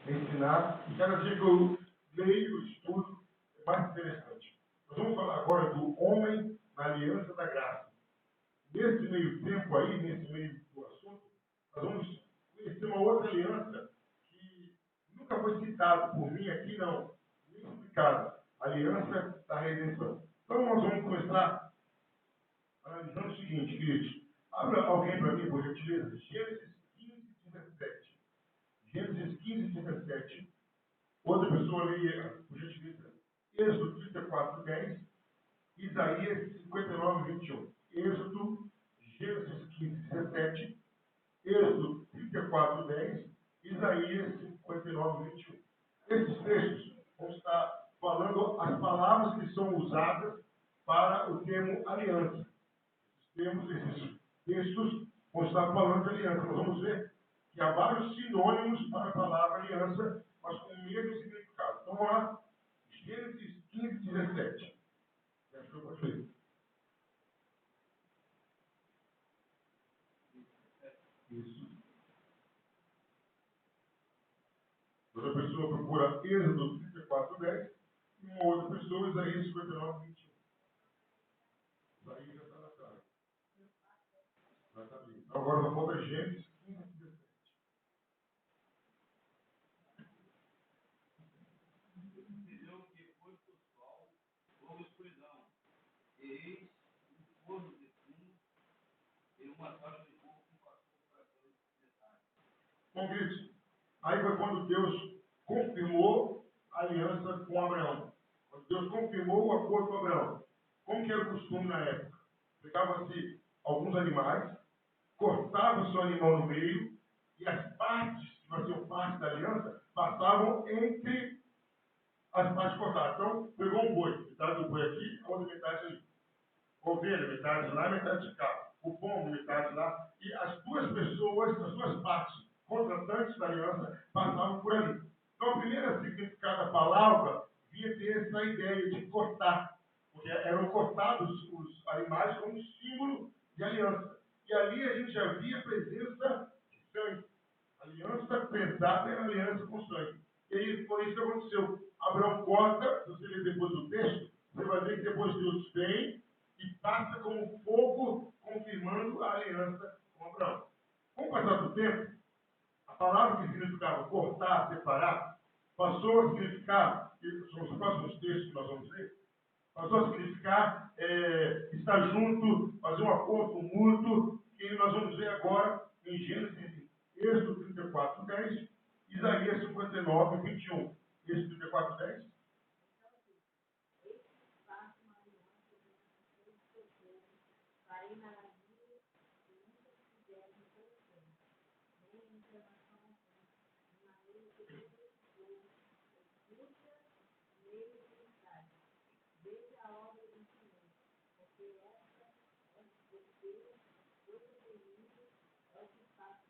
ensinar, e cada dia que eu leio, estudo, é mais interessante. Nós vamos falar agora do homem na aliança da graça. Nesse meio tempo aí, nesse meio do assunto, nós vamos conhecer uma outra aliança que nunca foi citada por mim aqui, não, nem explicada. A aliança da redenção. Então nós vamos começar analisando o seguinte, queridos. Abra alguém para mim, por gentileza, Gênesis 15, 17. Gênesis 15, 17. Outra pessoa leia, por gentileza, Êxodo 34, 10. Isaías 59, 21. Êxodo, Gênesis 15, 17. Êxodo 34, 10. Isaías 59, 21. Esses textos vão estar falando as palavras que são usadas para o termo aliança. Esses textos vão estar falando de aliança. Nós vamos ver que há vários sinônimos para a palavra aliança, mas com o mesmo significado. Então vamos lá. Gênesis 15, 17. Acho que eu posso ver. Isso. Outra pessoa procura Êxodo 34, 10. E uma outra pessoa, Isaías 59, 21. Isaías já está na sala. Já está ali. Então agora nós vamos para Gênesis 15, 17. Entendeu que foi o sol, houve escuridão, e eis um forno de fumo e uma tocha de fogo que passou para dois detalhes. Bom, queridos, aí foi quando Deus confirmou a aliança com Abraão. Quando Deus confirmou o acordo com Abraão. Como que era o costume na época? Pegava-se alguns animais, cortava-se o animal no meio, e as partes que faziam parte da aliança passavam entre as partes cortadas. Então, pegou um boi, metade do boi aqui, a outra metade ali. Ovelha, metade lá, metade de cá. O pombo, metade lá. E as duas pessoas, as duas partes contratantes da aliança, passavam por ali. Então, a primeira significado da palavra vinha ter essa ideia de cortar. Porque eram cortados os animais como símbolo de aliança. E ali a gente já via a presença de sangue. Aliança pesada era aliança com sangue. E aí foi isso que aconteceu. Abraão corta, se você ler depois do texto, você vai ver que depois Deus vem e passa como fogo, confirmando a aliança com Abraão. Com o passar do tempo, a palavra que significava cortar, separar, passou a significar, e são os próximos textos que nós vamos ler, passou a significar estar junto, fazer um acordo mútuo, que nós vamos ver agora em Gênesis, Êxodo 34, 10, Isaías 59, 21. Êxodo 34, 10. Farei maravilhas que nunca fizeram no coração. Nem a informação de maneira que eu estou, escuta, meio de vontade. Veja a obra do Senhor, porque essa é você, toda feliz, é o que faz.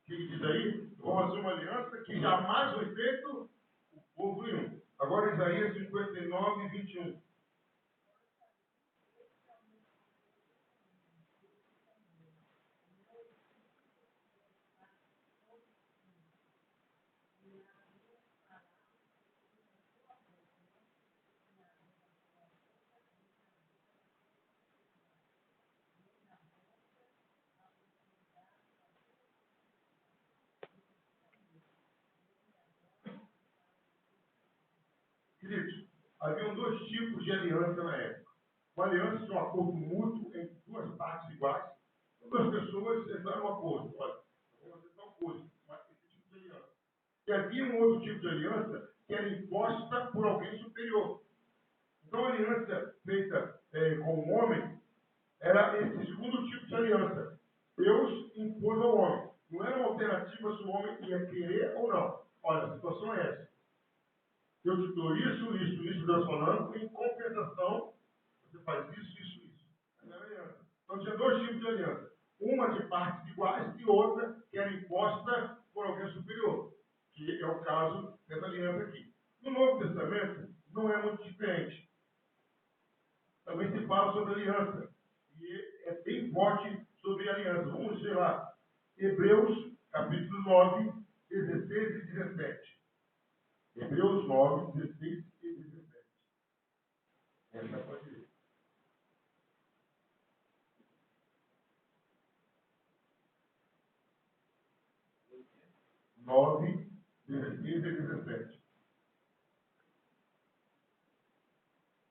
O que diz aí? Vou fazer uma aliança que jamais foi feito o povo nenhum. Agora Isaías 59, 21. Queridos, haviam dois tipos de aliança na época. Uma aliança de um acordo mútuo entre duas partes iguais. Duas pessoas entraram no acordo. Olha, vamos fazer tal coisa. Esse tipo de aliança. E havia um outro tipo de aliança que era imposta por alguém superior. Então, a aliança feita com o homem era esse segundo tipo de aliança. Deus impôs ao homem. Não era uma alternativa se o homem ia querer ou não. Olha, a situação é essa. Eu te dou isso, Deus falando, em compensação, você faz isso. Essa é a aliança. Então tinha dois tipos de aliança. Uma de partes iguais e outra que era imposta por alguém superior, que é o caso dessa aliança aqui. No Novo Testamento, não é muito diferente. Também se fala sobre aliança. E é bem forte sobre aliança. Vamos ver lá. Hebreus, capítulo 9, 16 e 17. 9, 16 e 17. Essa pode ler. 9, 16 e 17.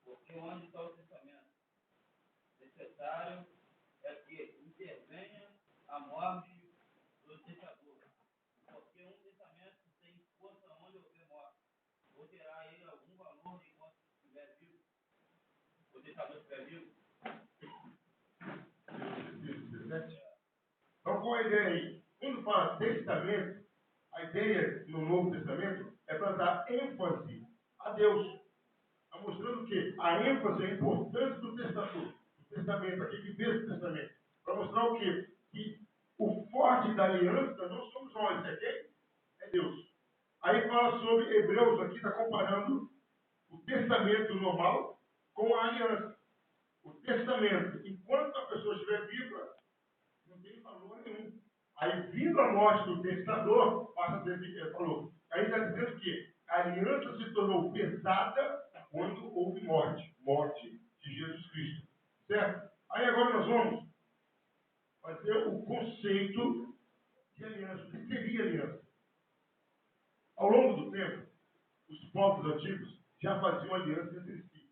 Porque onde está o testamento? Necessário é que intervenha a morte do testador. Porque um testamento sem força onde houver morte. Ou terá ele algum valor enquanto estiver vivo? O testador estiver vivo? 17. Então, qual é a ideia aí? Quando fala testamento, a ideia no Novo Testamento é para dar ênfase a Deus. Está mostrando o quê? A ênfase, a importância do testador. O testamento, aquele que fez o testamento. Para mostrar o quê? Que o forte da aliança não somos nós, é quem? É Deus. Aí fala sobre Hebreus, aqui está comparando o testamento normal com a aliança. O testamento, enquanto a pessoa estiver viva, não tem valor nenhum. Aí, vindo a morte do testador, passa a ter valor. Aí está dizendo que a aliança se tornou pesada quando houve morte. Morte de Jesus Cristo. Certo? Aí agora nós vamos fazer o conceito de aliança. O que seria aliança? Ao longo do tempo, os povos antigos já faziam aliança entre si.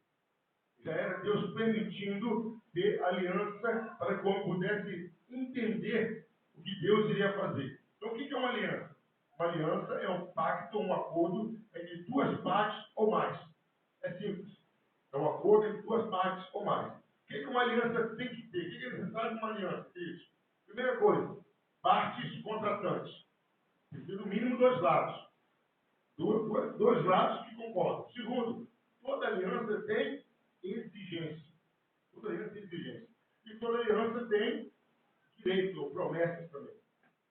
Já era Deus permitindo ter aliança para que o homem pudesse entender o que Deus iria fazer. Então, o que é uma aliança? Uma aliança é um pacto, um acordo entre duas partes ou mais. É simples. É um acordo entre duas partes ou mais. O que uma aliança tem que ter? O que é necessário de uma aliança? Isso. Primeira coisa, partes contratantes. Tem que ter no mínimo dois lados. Dois lados que concordam. Segundo, toda aliança tem exigência. Toda aliança tem exigência. E toda aliança tem direito ou promessas também.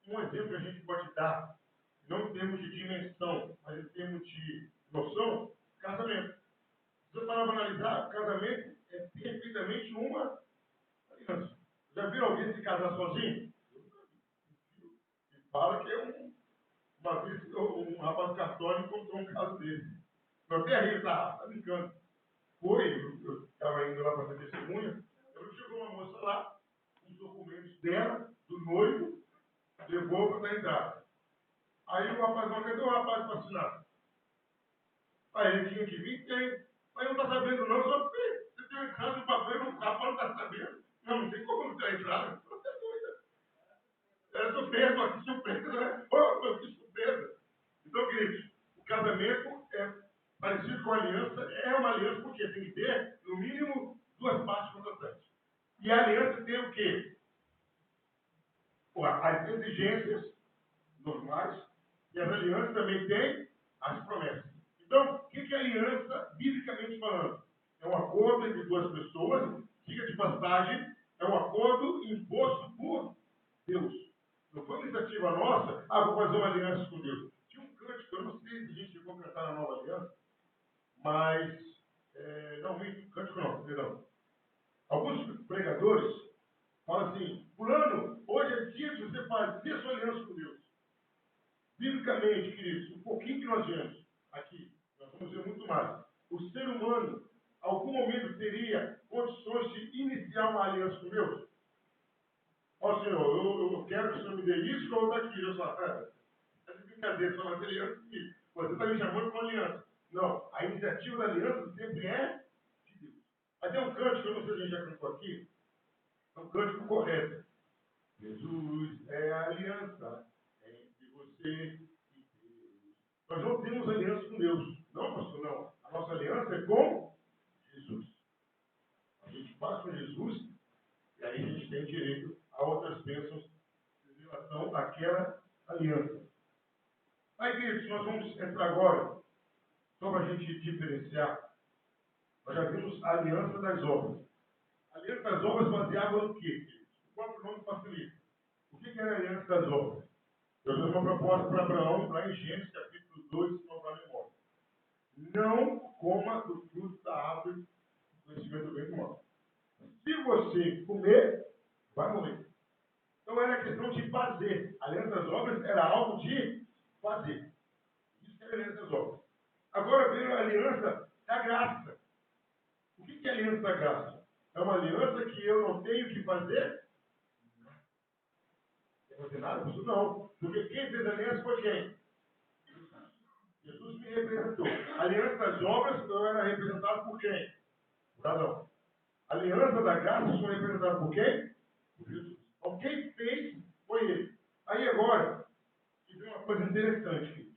Um exemplo que a gente pode dar, não em termos de dimensão, mas em termos de noção, casamento. Se você parar para analisar, casamento é perfeitamente uma aliança. Já viram alguém se casar sozinho? E fala que é uma vez um rapaz católico encontrou um caso desse. Não até rir, tá brincando. Eu estava indo lá para fazer testemunha, chegou uma moça lá, os documentos dela, do noivo, levou para a entrada. Aí o rapaz falou, cadê o rapaz para assinar? Aí ele tinha que vir, tem. Mas não está sabendo não, só porque você tem um entrada no papel, o rapaz não está sabendo. Não tem como não ter entrada. Você é doida. Era surpresa, mas que surpresa, né? Oh, que surpresa. Então, queridos, o casamento é parecido com a aliança, é uma aliança porque tem que ter, no mínimo, duas partes contratantes. E a aliança tem o quê? As exigências normais, e as alianças também têm as promessas. Então, o que é aliança, biblicamente falando? É um acordo entre duas pessoas, diga de passagem, é um acordo imposto por Deus. Não foi iniciativa nossa, vou fazer uma aliança com Deus. Tinha um cântico, eu não sei se a gente chegou a cantar na nova aliança, mas, não, cântico não, perdão. Alguns pregadores falam assim, fulano, hoje é dia de você fazer sua aliança com Deus. Biblicamente, queridos, um pouquinho que nós vemos aqui, nós vamos ver muito mais. O ser humano, algum momento, teria condições de iniciar uma aliança com Deus? Ó Senhor, eu quero que o Senhor me dê isso que eu vou dar aqui. Eu falo, é de brincadeira, só uma aliança comigo. Você está me chamando para uma aliança. Não, a iniciativa da aliança sempre é de Deus. Mas tem um cântico, eu não sei se a gente já cantou aqui, é um cântico correto. Jesus é a aliança entre você e Deus. Nós não temos aliança com Deus. Não, pastor, não. A nossa aliança é com Jesus. A gente faz com Jesus e aí a gente tem direito a outras bênçãos em relação àquela aliança. Aí, queridos, nós vamos entrar agora, só para a gente diferenciar. Nós já vimos a aliança das obras. A aliança das obras baseava no quê, queridos? O próprio nome facilita. O que era a aliança das obras? Eu dou uma proposta para Abraão, lá em Gênesis, capítulo 2, se não para a memória. Não coma do fruto da árvore do conhecimento do bem e do mal. Se você comer, vai morrer. Então era questão de fazer. A aliança das obras era algo de fazer. Isso era a aliança das obras. Agora vem aliança da graça. O que é a aliança da graça? É uma aliança que eu não tenho que fazer? Não fazer nada? Isso não. Porque quem fez a aliança foi quem? Jesus me representou. A aliança das obras, eu era representado por quem? Por Adão. A aliança da graça, eu sou representado por quem? Por Jesus. Então, quem fez foi ele. Aí agora, que vem uma coisa interessante, queridos.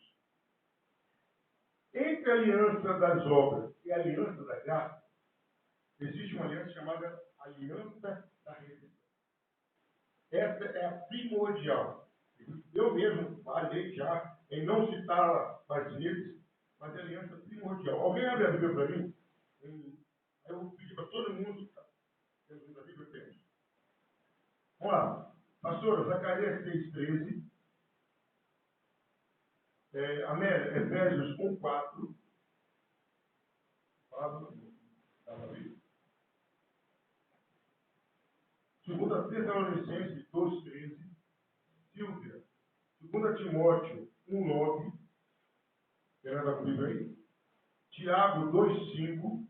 Entre a aliança das obras e a aliança da graça, existe uma aliança chamada aliança da redenção. Essa é a primordial. Eu mesmo falei já em não citá-la mais vezes, mas é a aliança primordial. Alguém abre a Bíblia para mim? Eu vou pedir para todo mundo. Temos a Bíblia? Temos. Vamos lá. Pastora, Zacarias 6,13. Amélia, Efésios 1,4. Segunda Tessalonicenses 2,13. Silvia, 2 Timóteo 1,9. Quer andar comigo aí? Tiago 2,5.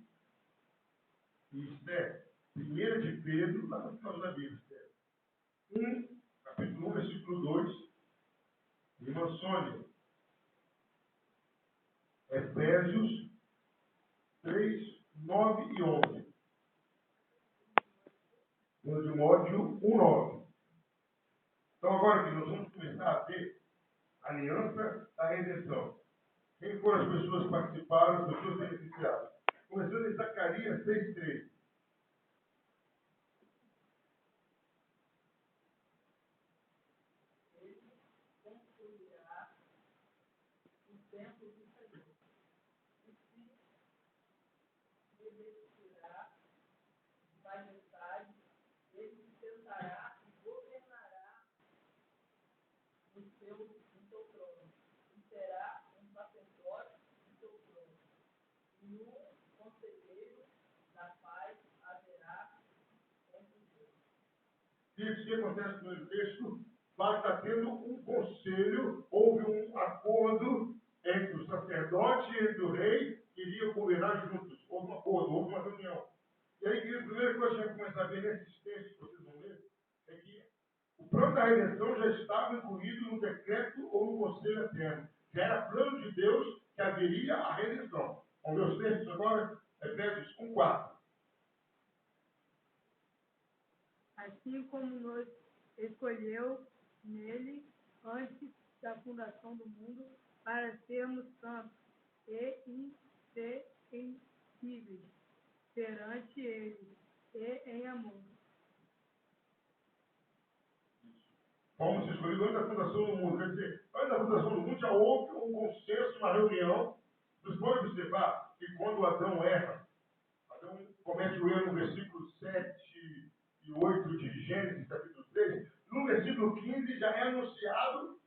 E Esther, 1 de Pedro, lá no final da Bíblia, Esther. 1, capítulo 1, versículo 2. Irmã Sônia, Efésios 3, 9 e 11. 2 Timóteo 1,9. Então, agora que nós vamos começar a ter a aliança da redenção. Quem foram as pessoas que participaram, as pessoas beneficiadas? Começando em Zacarias 6,13. O que acontece no texto? Lá está tendo um conselho, houve um acordo entre o sacerdote e entre o rei, que iriam governar juntos. Houve um acordo, houve uma reunião. E aí, a primeira coisa que a gente começa a ver nesses textos que vocês vão ler, é que o plano da redenção já estava incluído no decreto ou no conselho eterno. Já era plano de Deus que haveria a redenção. Vamos ver os textos agora? Efésios 1,4. Assim como nos escolheu nele antes da fundação do mundo para sermos santos e irrepreensíveis perante ele e em amor. Fomos escolhidos antes da fundação do mundo. Quer dizer, antes da fundação do mundo já houve um consenso, uma reunião. Vocês podem observar que quando Adão erra, Adão comete o erro no versículo 7 e 8 de Gênesis, capítulo 3, no versículo 15 já é anunciado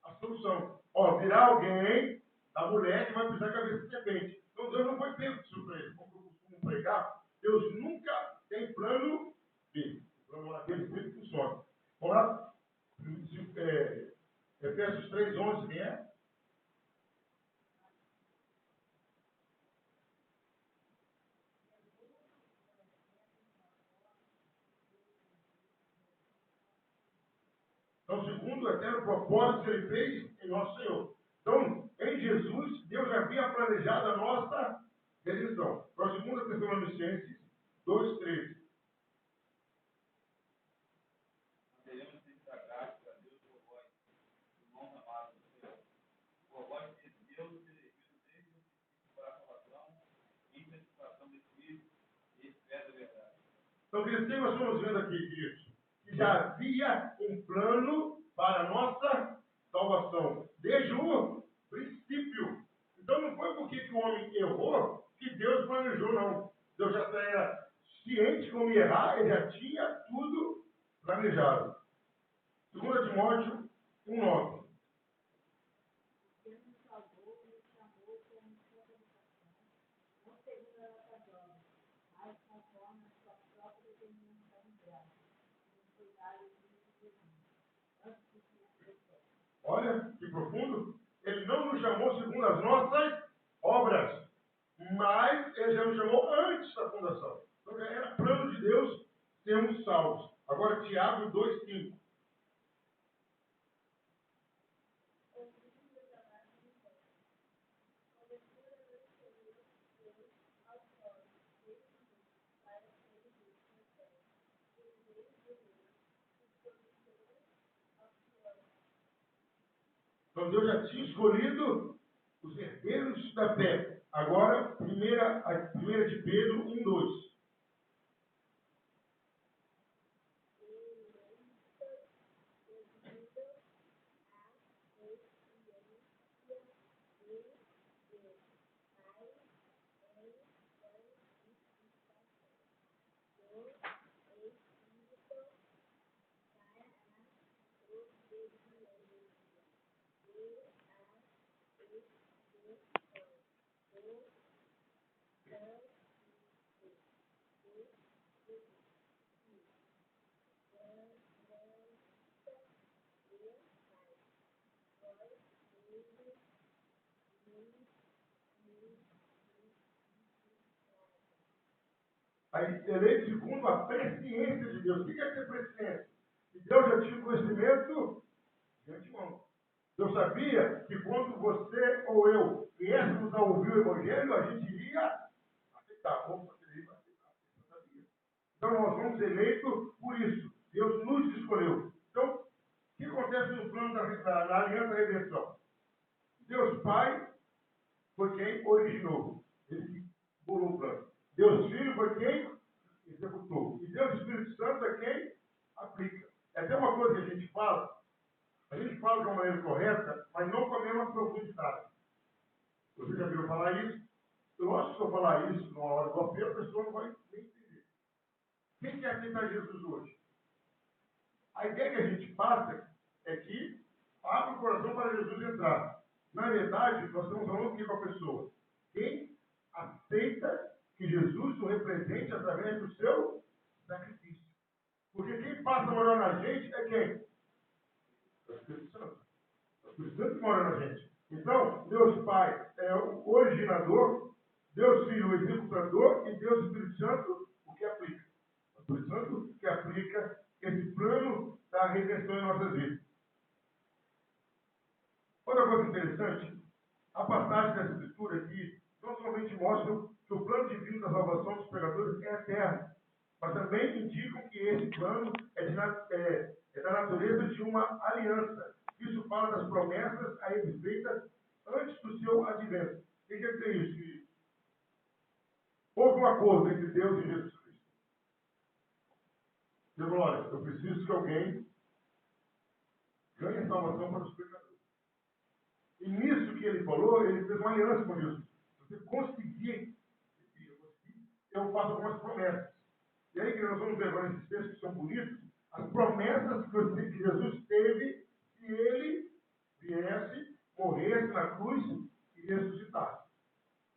a solução. Virá alguém da mulher que vai pisar a cabeça de serpente. Então Deus não foi pego de surpresa. Como eu costumo pregar, Deus nunca tem plano B. O plano A dele sempre funciona. Vamos lá? Efésios 3,11, quem é? Então, segundo o eterno propósito que ele fez em nosso Senhor. Então, em Jesus, Deus já havia planejado a nossa redenção. Para 2 Tessalonicenses 2,13. Devemos dar graças a Deus por vós, irmãos amados do Senhor. Por vós que Deus elegido desde o princípio para a salvação, em satisfação do Espírito e espera da verdade. Então, queridos, o que nós estamos vendo aqui, queridos? Que já havia um plano para a nossa salvação, desde o princípio. Então, não foi porque que o homem errou que Deus planejou, não. Deus já era ciente como ia errar, ele já tinha tudo planejado. 2 Timóteo 1,9. Deus nos salvou e nos chamou como sua vocação, não segundo a nossas obras, mas conforme a sua própria determinação e graça, que nos foi dada em Cristo Jesus, antes de que Olha que profundo. Ele não nos chamou segundo as nossas obras. Mas ele já nos chamou antes da fundação. Então já era plano de Deus sermos salvos. Agora, Tiago 2,5. Então Deus já tinha escolhido os herdeiros da fé. Agora, a primeira de Pedro 1,2. Aí, eleito segundo a presciência de Deus. O que é ter presciência? E Deus já tinha conhecimento de antemão. Deus sabia que quando você ou eu viéssemos a ouvir o Evangelho, a gente iria aceitar. Vamos fazer isso, aceitar. Deus sabia. Então, nós somos eleitos por isso. Deus nos escolheu. Então, o que acontece no plano da aliança da redenção? Deus Pai foi quem originou. Ele que bolou o plano. Deus Filho foi quem executou. E Deus Espírito Santo é quem aplica. É até uma coisa que a gente fala de uma maneira correta, mas não com a mesma profundidade. Você já viu falar isso? Eu acho que se eu falar isso numa hora do apelo, a pessoa não vai nem entender. Quem quer aceitar Jesus hoje? A ideia que a gente passa é que abre o coração para Jesus entrar. Na verdade, nós estamos falando aqui com a pessoa. Quem aceita que Jesus o represente através do seu sacrifício. Porque quem passa a morar na gente é quem? É o Espírito Santo. É o Espírito Santo que mora na gente. Então, Deus Pai é o originador, Deus Filho o executador e Deus Espírito Santo o que aplica. O Espírito Santo que aplica esse plano da redenção em nossas vidas. Outra coisa interessante, a passagem da Escritura aqui não somente mostra que o plano divino da salvação dos pecadores é eterno, mas também indicam que esse plano é da natureza de uma aliança. Isso fala das promessas a ele feitas antes do seu advento. O que quer dizer isso? Houve um acordo entre Deus e Jesus Cristo. Deus falou, olha, eu preciso que alguém ganhe a salvação para os pecadores. E nisso que ele falou, ele fez uma aliança com Jesus. Se você conseguir, eu faço algumas promessas. E aí, que nós vamos ver agora esses textos que são bonitos, as promessas que Jesus teve se ele viesse, morresse na cruz e ressuscitasse.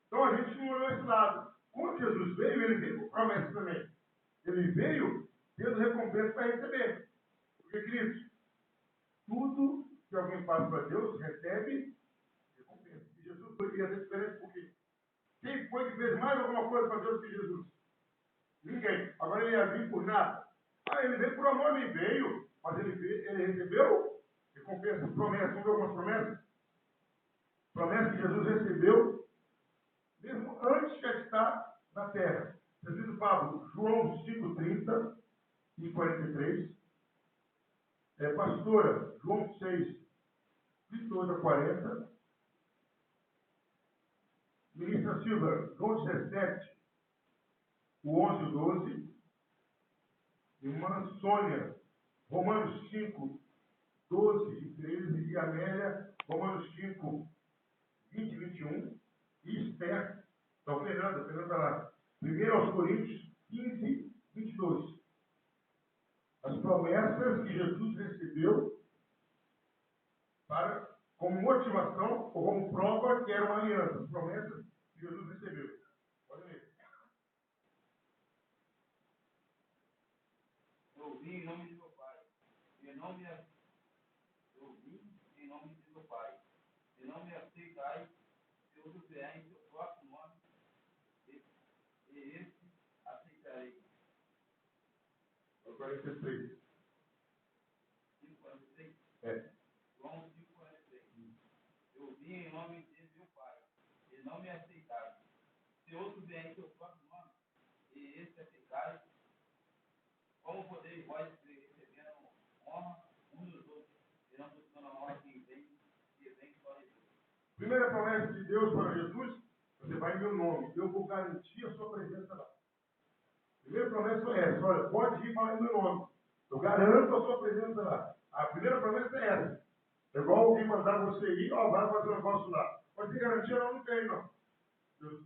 Então a gente não olhou esse lado. Quando Jesus veio, ele veio com promessas também. Ele veio tendo recompensa para receber. Porque, queridos, tudo que alguém faz para Deus recebe recompensa. E Jesus foi criado diferente porque quem foi que fez mais alguma coisa para Deus que Jesus? Ninguém. Agora ele ia vir por nada. Ele veio por amor, ele veio, mas ele recebeu recompensa, promessas. Vamos ver algumas promessas? Promessas que Jesus recebeu mesmo antes de estar na terra. Jesus fala, João 5:30 e 43. Pastora, João 6, 28 a 40. Ministra Silva, João 17, o 11 e o 12. Irmã Sônia, Romanos 5, 12 e 13. E Amélia, Romanos 5, 20 e 21. E Esther, então Fernanda está lá. 1 aos Coríntios 15, 22. As promessas que Jesus recebeu como motivação ou como prova que era uma aliança. As promessas que Jesus recebeu. Olha aí. Eu ouvi em nome de meu Pai. Eu ouvi em nome de meu Pai. Se não me aceitais, se eu vier em seu próprio nome, esse aceitarei. 43. 5:46. É. João 5:46. Eu vim em nome de meu Pai, e não me aceitaram. Se outro vier em seu próprio nome, e esse aceitarem, como podeis vós recebendo honra uns dos outros, e não buscando a honra que vem só de Deus? Primeira promessa de Deus para Jesus, você vai em meu nome, eu vou garantir a sua presença lá. Primeira promessa é essa, olha, pode ir falar em meu nome, eu garanto a sua presença lá. A primeira promessa é essa. É igual alguém mandar você ir, ó, vai fazer um negócio lá. Pode ter garantia? Não, não tem, não.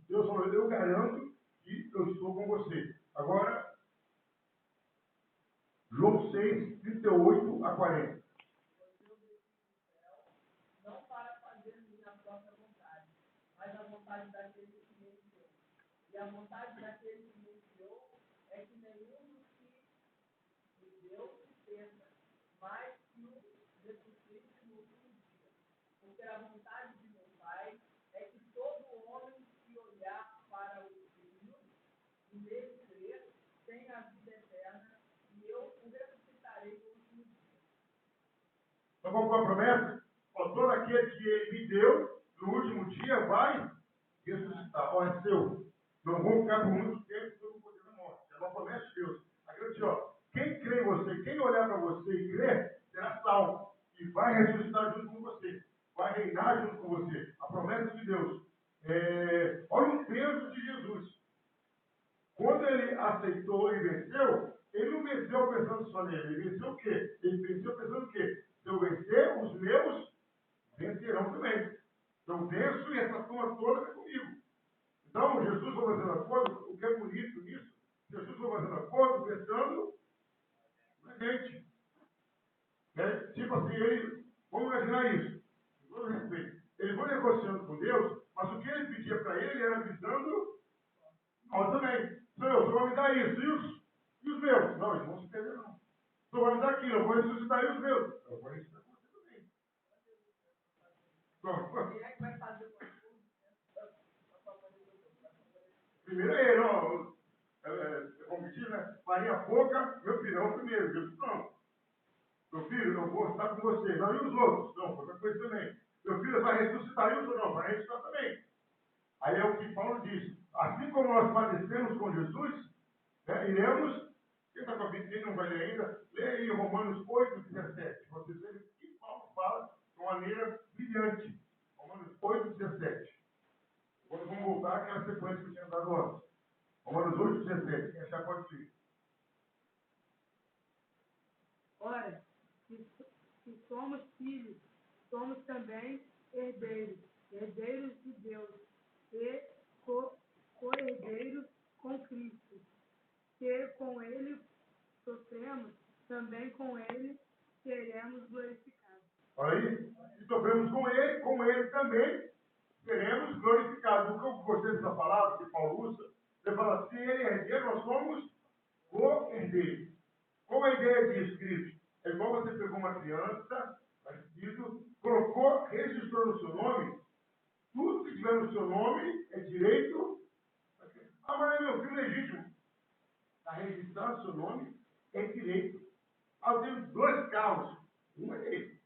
Deus falou, eu garanto que eu estou com você. Agora, João 6, 38 a 40. Não para fazer minha própria vontade, mas a vontade daquele que me enviou. E a vontade daquele que me enviou é que nenhum dos que me deu se perca, mas que o ressuscite no último dia. Porque a vontade de meu Pai é que todo homem que olhar para o Filho e nele crer tenha a vida eterna, e eu o ressuscitarei no último dia. Então, qual foi a promessa? Ó, todo aquele que ele me deu, no último dia, vai ressuscitar. Ó, é seu. Não vou ficar por muito tempo sob o poder da morte. É uma promessa de Deus. Acredite, ó, quem crê em você, quem olhar para você e crer, será salvo. E vai ressuscitar junto com você. Vai reinar junto com você. A promessa de Deus. Olha o peso de Jesus. Quando ele aceitou e venceu, ele não venceu pensando só nele. Ele venceu o quê? Ele venceu pensando o quê? Se eu vencer, os meus vencerão também. Então, venço e essa turma toda é comigo. Então, Jesus foi fazendo acordo, o que é bonito nisso, Jesus foi fazendo acordo pensando na gente. Tipo assim, vamos imaginar isso, com todo respeito. Ele foi negociando com Deus, mas o que ele pedia para ele era visando nós também. Senhor, o Senhor vai me dar isso, e os meus? Não, eles vão se perder, não. O Senhor vai me dar aquilo, eu vou ressuscitar e os meus. Eu vou ressuscitar com você também. Quem é que vai fazer o curso? Primeiro é ele, ó. Como diz, né? Farinha pouca, meu filho, é o primeiro. Jesus, não. Meu filho, eu vou estar com você. Não, e os outros? Não, qualquer coisa também. Meu filho vai ressuscitar e os outros? Não, vai ressuscitar também. Aí é o que Paulo diz. Assim como nós padecemos com Jesus, iremos. Quem está com a Bíblia, quem não vai ler ainda, lê aí Romanos 8, 17. Vocês verem o que Paulo fala de uma maneira brilhante. Romanos 8, 17. Agora vamos voltar àquela sequência que eu tinha dado antes. Romanos 8, 17. Quem achar pode ler. Ora, se somos filhos, somos também herdeiros, herdeiros de Deus e co-herdeiros com Cristo. Se com Ele sofremos, também com Ele seremos glorificados. Olha aí, se sofremos com Ele também seremos glorificados. O que eu gostei dessa palavra que Paulo usa, ele fala, se Ele é herdeiro, nós somos co-herdeiros. Qual a ideia disso, Cristo? É igual você pegou uma criança, nascido, colocou, registrou no seu nome, tudo que tiver no seu nome é direito. Ah, mas é meu filho legítimo. Está registrado o seu nome, é direito. Ah, eu tenho 2 carros, um é dele.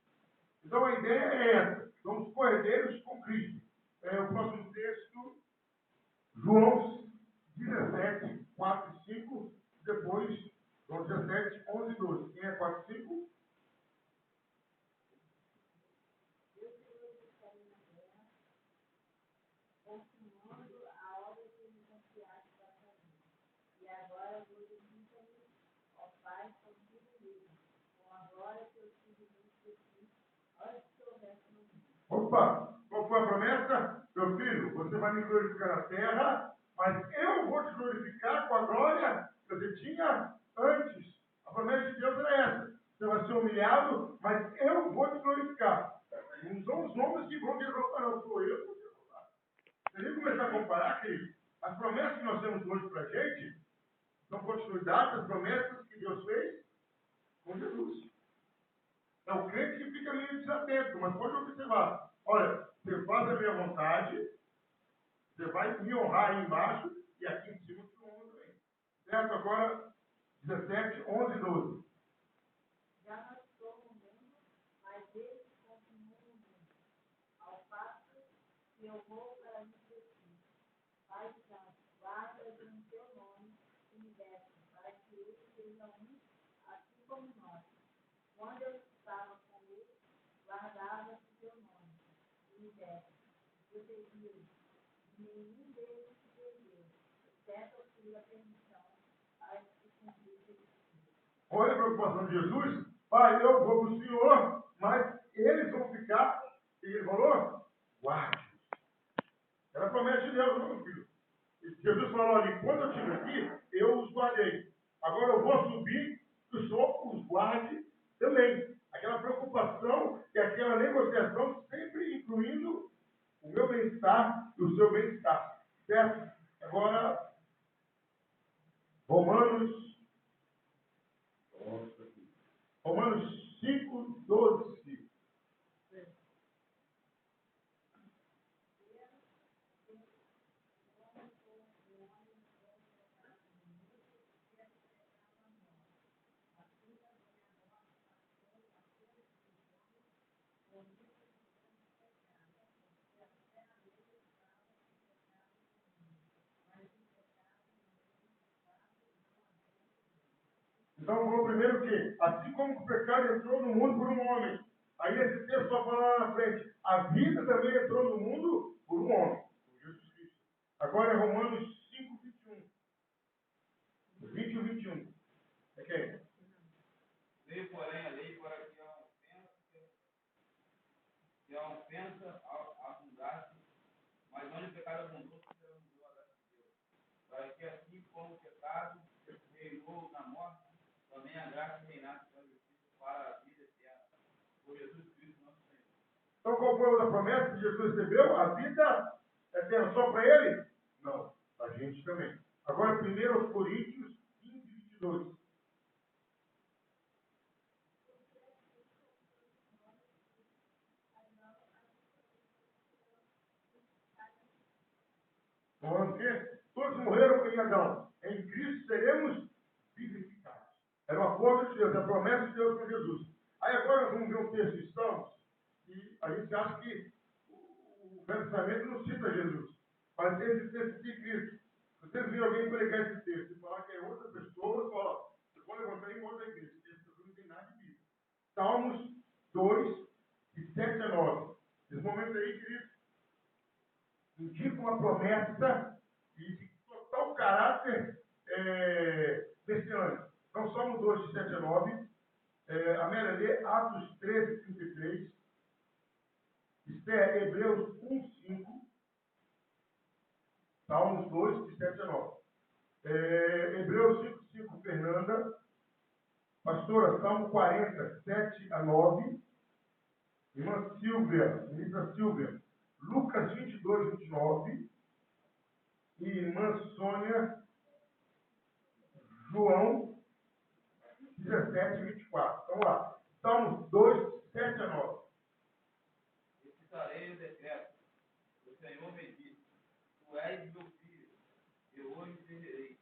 Então a ideia é essa, somos co-herdeiros com Cristo. O próximo texto, João 17, 4 e 5, depois João 17, 11 e 12. Quem é 4 e 5? Eu glorificarei na terra, consumando a obra que me confiaste para fazer. E agora glorifica-me, ó Pai, contigo mesmo, com a glória que eu tive junto de ti, antes que houvesse no mundo. Opa! Qual foi a promessa? Meu filho, você vai me glorificar na terra, mas eu vou te glorificar com a glória que você tinha antes. A promessa de Deus é essa. Você vai ser humilhado, mas eu vou te glorificar. Não são os nomes que vão te exaltar, não. Sou eu que vou te exaltar. Se a gente começar a comparar, querido, as promessas que nós temos hoje para a gente são continuidade das promessas que Deus fez com Jesus. É o crente que fica meio desatento, mas pode observar. Olha, você faz a minha vontade, Você vai me honrar aí embaixo e aqui em cima eu te honro também. Certo? Agora, 17, 11 e 12. Já não estou no mundo, mas eles continuam no mundo. Ao passo que eu vou para me divertir. Pai Santo, guarda-os no teu nome e me desce, para que eles sejam um, assim como nós. Quando eu estava com eles, guardava o teu nome e me desce. Protegiu. Nenhum deles se perdeu, exceto a sua permissão, para que cumprisse esse filho. Olha a preocupação de Jesus. Pai, eu vou para o Senhor, mas eles vão ficar. E ele falou, guarde. Era a promessa de Deus, não, meu filho. E Jesus falou ali, quando eu estiver aqui, eu os guardei. Agora eu vou subir, que o Senhor os guarde também. Aquela preocupação e aquela negociação sempre incluindo o meu bem-estar e o seu bem-estar. Certo? Agora, Romanos 5, 12. Então, falou primeiro que, assim como o pecado entrou no mundo por um homem, aí esse texto vai falar lá na frente, a vida também entrou no mundo por um homem, por Jesus Cristo. Agora é Romanos 5, 21. 20 e 21. É quem? Veio, porém, a lei para que a ofensa abundasse, mas onde o pecado abundou, abundou a graça de Deus. Para que assim como o pecado reinou na morte, também a graça reinasse pela justiça para a vida eterna. Por Jesus Cristo, nosso Senhor. Então, qual foi a promessa que Jesus recebeu? A vida eterna só para ele? Não, a gente também. Agora, 1 Coríntios 15, 22. Falando que todos morreram em Adão. Em Cristo seremos vivificados. Era o acordo de Deus, a promessa de Deus com Jesus. Aí agora nós vamos ver um texto de Salmos, e a gente acha que o Velho Testamento não cita Jesus. Mas esse texto de Cristo. Se vocês virem alguém pregar esse texto e falar que é outra pessoa, fala, eu vou levantar em outra igreja. Esse texto não tem nada de Bíblia. Salmos 2, de 7 a 9. Esse momento aí, querido, indica uma promessa e de total caráter messiânico. Então, Salmo 2, de 7 a 9. Amélia lê Atos 13, 33. Esther, Hebreus 1, 5. Salmos 2, de 7 a 9. Hebreus 5, 5, Fernanda. Pastora, Salmo 40, 7 a 9. Irmã Silvia, ministra Silvia. Lucas 22, 29. E irmã Sônia, João 17, 24. Vamos lá. Salmos 2, 7 a 9. Recitarei o decreto. O Senhor me disse: Tu és meu filho, eu hoje te gerei.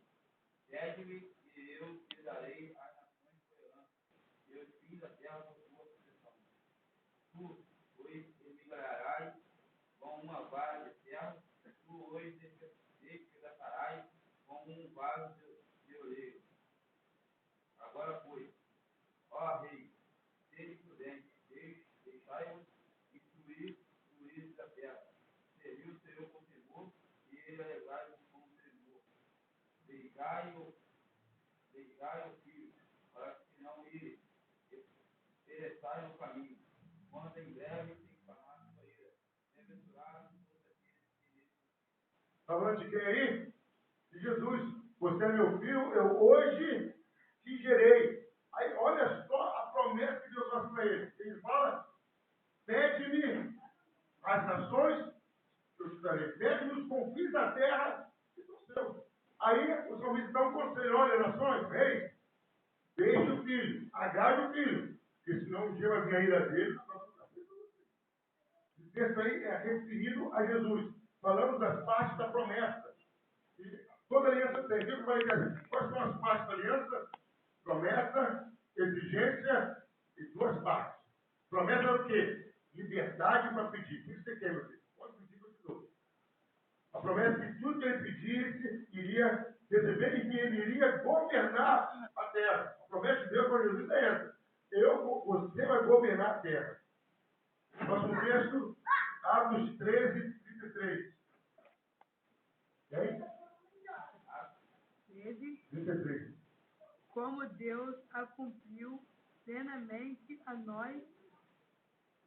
Pede-me e eu te darei as nações por herança, e os fins da terra por tua possessão. Tu, pois, emigrarás com uma vara de ferro, tu hoje despedaçarás com um vaso de oleiro. Agora, pois, ó rei, sede prudente, deixai-vos instruir o juízo da terra. Serviu o Senhor com temor, e ele alegrai-vos com temor. Deixai-o filho, para que não lhe pereçai no caminho, quando em breve se inflamar sua ira. Bem-aventurados todos aqueles que nele confiam. Está falando de quem aí? De Jesus. Você é meu filho, eu hoje te gerei. Aí, olha só a promessa que Deus faz para ele. Ele fala, pede-me as nações, eu te darei. Pede-me os confins da terra, que são seus. Aí, os confins dão um conselho, olha, nações, reis, deixe o filho, agrade o filho, porque senão um dia vai vir a ira dele. Esse texto aí é referido a Jesus. falamos das partes da promessa. E toda aliança tem. O que eu falei? Quais são as partes da aliança? Promessa, exigência e duas partes. Promessa é o quê? Liberdade para pedir. O que você quer, meu filho? Pode pedir que eu te dou. A promessa é que tudo que ele pedisse iria receber e que ele iria governar a terra. A promessa de Deus para Jesus é essa. Você vai governar a terra. Próximo texto, Atos 13, 33. Quem? 13. 33. Como Deus a cumpriu plenamente a nós,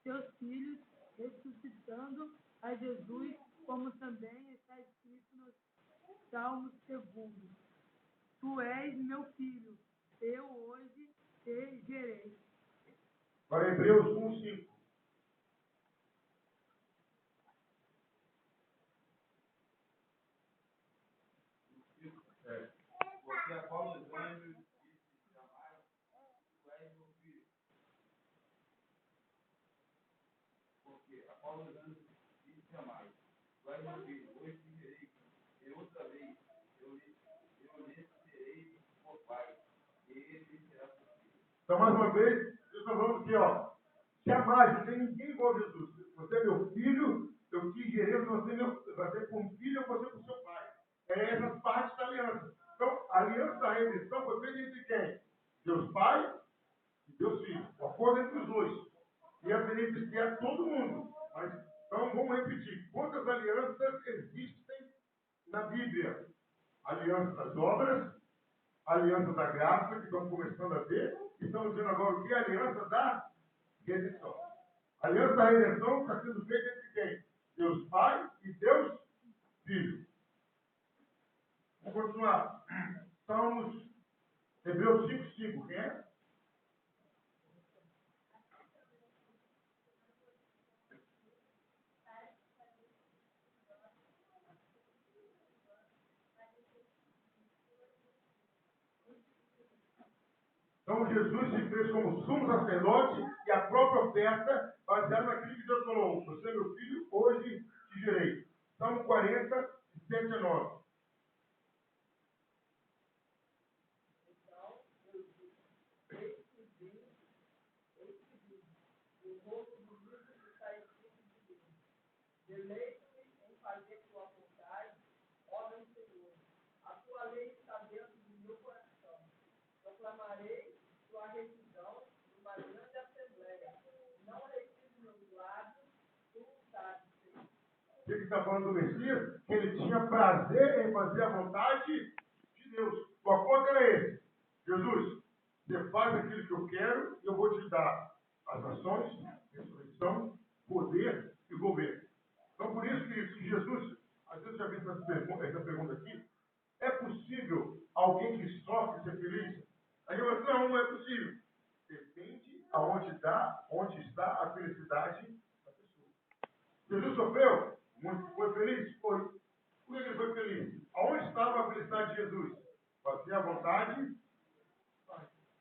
seus filhos, ressuscitando a Jesus, como também está escrito no Salmo 2. Tu és meu filho, eu hoje te gerei. Agora, Hebreus 1, 5. Porque a qual os anjos se chamaram, tu és meu filho. Porque a qual os anjos se chamaram, tu és meu filho, hoje te gerei. E outra vez, eu lhe serei por pai, e ele será por filho. Então, mais uma vez, Deus está falando aqui, ó. Jamais, não tem ninguém igual a Jesus. Você é meu filho, eu te gerei, você como filho, eu vou ser com seu pai. É essa parte da aliança. Então, a aliança da redenção foi feita entre quem? Deus Pai e Deus Filho. O acordo entre os dois. E a beneficiar todo mundo. Mas, então, vamos repetir. Quantas alianças existem na Bíblia? Aliança das obras, aliança da graça, que estamos começando a ver, e estamos vendo agora o que é a aliança da redenção. A aliança da redenção está sendo feita entre quem? Deus Pai e Deus Filho. Vamos continuar. Salmos, Hebreus 5:5. Quem é? Então Jesus se fez como sumo sacerdote e a própria oferta, baseada naquilo que Deus falou. Você é meu filho, hoje te gerei. Salmo 40, 7 a 9. Então, eu disse, eis que vim, o rosto do livro que está escrito de Deus. Deleito-me em fazer tua vontade, ó meu Senhor. A tua lei está dentro do meu coração. Proclamarei tua retidão numa grande assembleia. Não retire meus lábios, tu sabes, Senhor. O que está falando do Messias? Que ele tinha prazer em fazer a vontade de Deus. O acordo era esse. Jesus, você faz aquilo que eu quero e eu vou te dar as ações, ressurreição, poder e governo. Então, por isso que Jesus, às vezes eu já vi essa pergunta aqui, é possível alguém que sofre ser feliz? Aí eu falo, não é possível. Depende onde está a felicidade da pessoa. Jesus sofreu? Muito. Foi feliz? Foi. Por que ele foi feliz? Aonde estava a felicidade de Jesus? Fazer a vontade.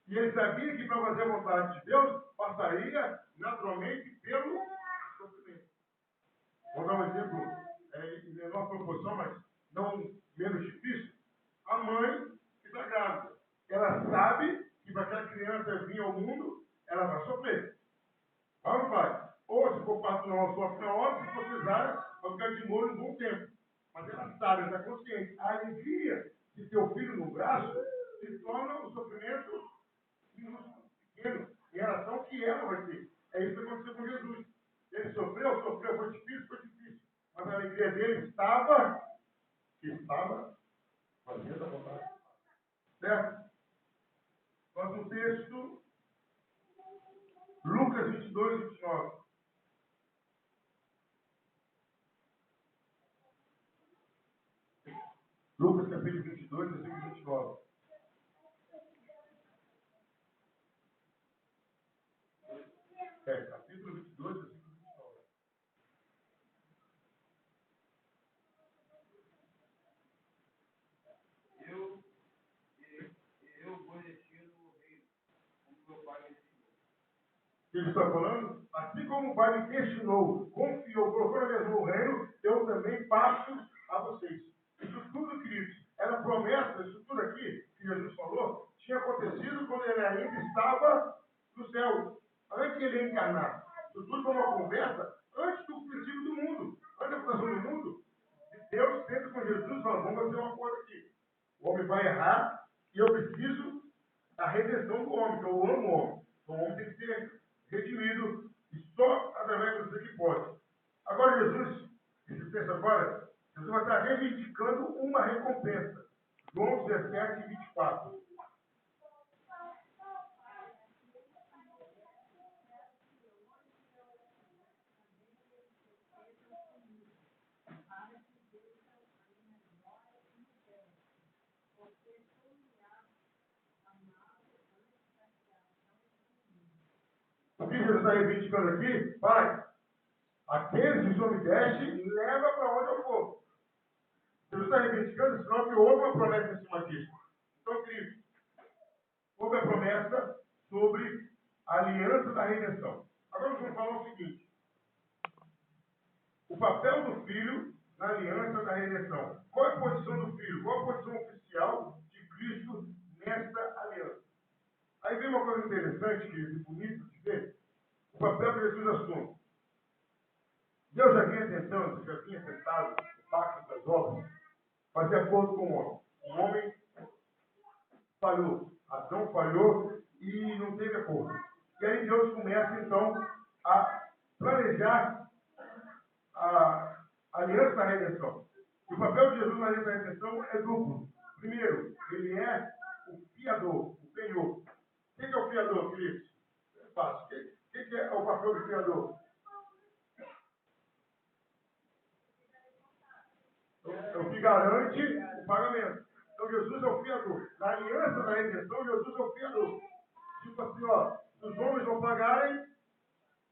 E ele sabia que para fazer a vontade de Deus, passaria naturalmente pelo sofrimento. Vou dar um exemplo em menor proporção, mas não menos difícil. A mãe que está grávida. Ela sabe que para aquela criança vir ao mundo, ela vai sofrer. Vai ou não vai? Ou se for parto normal, sofre na hora, se for cesárea, vai ficar de molho um bom tempo. Mas ela sabe, ela está consciente. A alegria de ter o filho no braço se torna um sofrimento minúsculo, pequeno, em relação ao que ela vai ter. É isso que aconteceu com Jesus. Ele sofreu, foi difícil. Mas a alegria dele estava fazendo a vontade. Certo? Próximo texto, Lucas 22, 29. Lucas capítulo 22, versículo 29. Capítulo 22, versículo 29. Eu vou destino o reino, como meu pai me ensinou. que ele está falando? Assim como o Pai me destinou, confiou, colocou na minha mão o reino, eu também passo a vocês. Isso tudo, queridos, era promessa, isso tudo aqui que Jesus falou, tinha acontecido quando ele ainda estava no céu, antes de ele encarnar. Isso tudo foi uma conversa antes do princípio do mundo, antes da fundação do mundo. Deus sempre com Jesus falou, vamos fazer uma coisa aqui. O homem vai errar e eu preciso da redenção do homem, que eu amo o homem. Então o homem tem que ser redimido e só através disso que pode. Agora Jesus, esse texto agora, Jesus vai estar reivindicando uma recompensa. João 17, 24. O que Jesus está reivindicando aqui? Pai, aqueles que o Senhor me deste, leva para onde eu for. Jesus está reivindicando, senão que houve uma promessa em cima disso. Então, querido, houve a promessa sobre a aliança da redenção. Agora nós vamos falar o seguinte. O papel do filho na aliança da redenção. Qual é a posição do filho? Qual é a posição oficial de Cristo nesta aliança? Aí vem uma coisa interessante, querido, e bonita de ver. O papel que Jesus assume. Deus já vinha tentado o pacto das obras, fazer acordo com o homem. O homem falhou. Adão falhou e não teve acordo. E aí Deus começa, então, a planejar a aliança da redenção. E o papel de Jesus na aliança da redenção é duplo. Primeiro, ele é o fiador, o penhor. O que é o fiador, queridos? É fácil. O que é o papel do fiador? É o que garante o pagamento. Então Jesus é o fiador. Na aliança da redenção, Jesus é o fiador. Tipo assim, ó, se os homens não pagarem,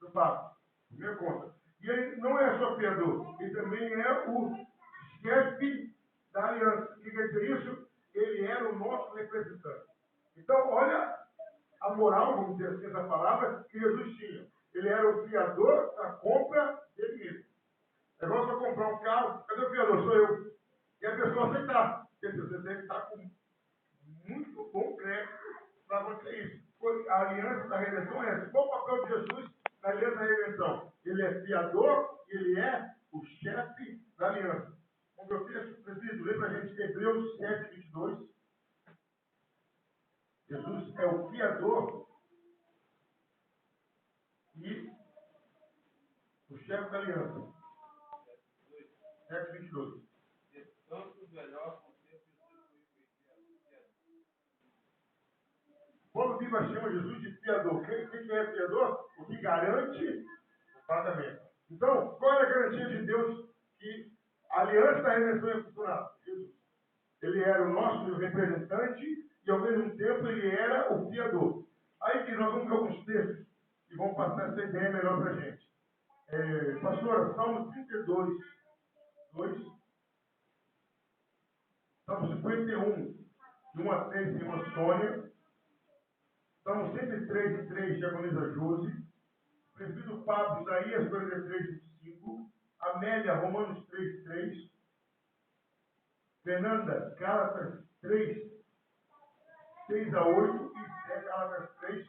eu pago. Minha conta. E ele não é só fiador, ele também é o chefe da aliança. O que quer dizer isso? Ele era o nosso representante. Então, olha a moral, vamos dizer assim, essa palavra, que Jesus tinha. Ele era o fiador da compra dele mesmo. É igual se eu comprar um carro, cadê o fiador? Sou eu. E a pessoa aceitar. Porque você tem que estar com muito bom crédito para acontecer isso. A aliança da redenção é essa. Qual o papel de Jesus na aliança da redenção? Ele é fiador e ele é o chefe da aliança. Como eu texto, preciso ler para a gente Hebreus 7, 22. Jesus é o fiador e o chefe da aliança. 7, 22. Tanto melhor com tempo Quando a Bíblia chama Jesus de fiador, quem é fiador? O que garante o pagamento. Então, qual é a garantia de Deus que a aliança da redenção ia funcionar? Jesus. Ele era o nosso representante e, ao mesmo tempo, ele era o fiador. Aí que nós vamos ver alguns textos que vão passar essa ideia melhor para a gente. Pastora, Salmo 32, 2. Salmo 51, de 1 a 3, irmã Sônia. Salmo 103, 3, diaconisa Josi. Presbítero Pablo, Isaías 43, 25. Amélia, Romanos 3, 3. Fernanda, Gálatas 3, 6 a 8. E Gálatas 3,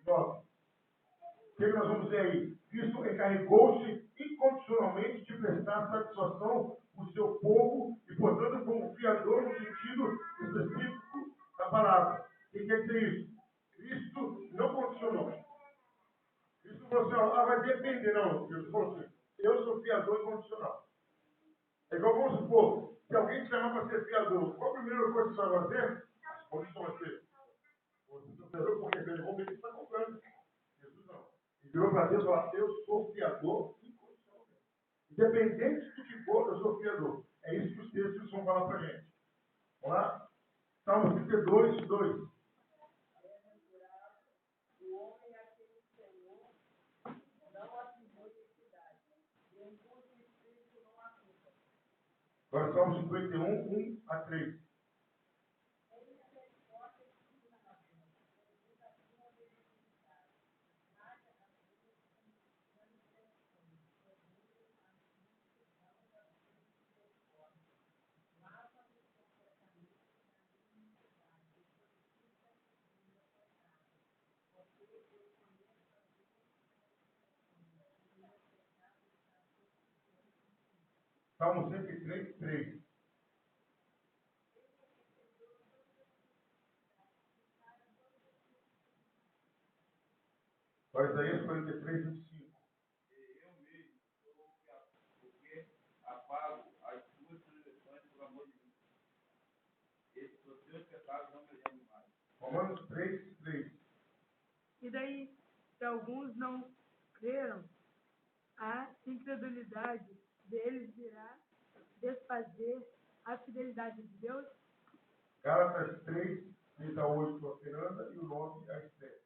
9. O que nós vamos ver aí? Cristo encarregou-se incondicionalmente de prestar satisfação ao seu povo e, portanto, como fiador no sentido específico da palavra. O que quer dizer isso? Cristo não condicionou. Cristo falou assim, vai depender. Não, Jesus falou assim, eu sou fiador incondicional. É igual, vamos supor, se alguém te chamar para ser fiador, qual a primeira coisa que você vai fazer? As condições vai ser. Você é fiador porque ele vão ver que você está comprando. Jesus não. Ele virou para Deus e falou, eu sou fiador incondicionalmente. Independente do que for, eu sou fiador. É isso que os textos vão falar para a gente. Vamos lá? Salmo 32, 2. Agora, Salmo 51, 1 a 3. Salmo 103, 3. Isaías 43, 25. Eu mesmo sou o que apago as suas transgressões por amor de mim. Esses os seus pecados não me lembro mais. Romanos 3, 3. E daí, se alguns não creram, a incredulidade deles irá desfazer a fidelidade de Deus? Gálatas 3, 6 a 8, a Fernanda, e o 9 a Esther.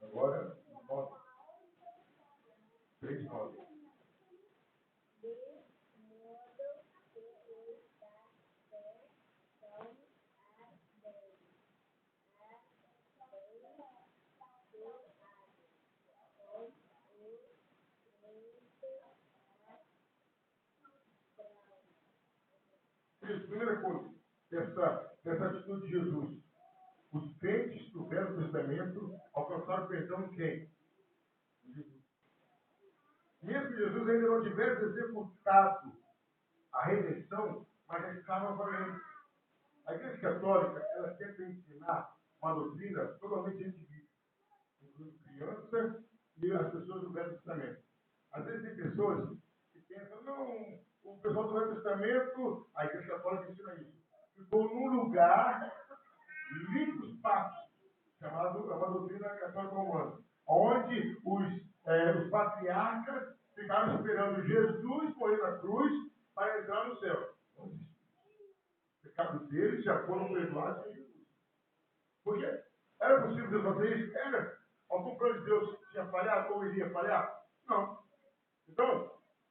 Agora, 9. 3, 9. De modo que os da fé são ardentes, com Isso, primeira coisa, dessa atitude de Jesus. Os crentes do Velho Testamento alcançaram perdão em quem? Em Jesus. Mesmo que Jesus ainda não tivesse executado a redenção, mas já estava valendo. A Igreja Católica, ela tenta ensinar uma doutrina totalmente antivírica, incluindo crianças e as pessoas do Velho Testamento. Às vezes tem pessoas que pensam, não, o pessoal do Velho Testamento, a Igreja Católica ensina isso, ficou num lugar limpo espaço, chamado uma doutrina católica romana, onde os patriarcas ficaram esperando Jesus morrer na cruz para entrar no céu. Os pecados deles já foram perdoados em Jesus. Porque era possível Deus fazer isso? Era. Algum plano de Deus tinha falhado ou iria falhar? Não. Então,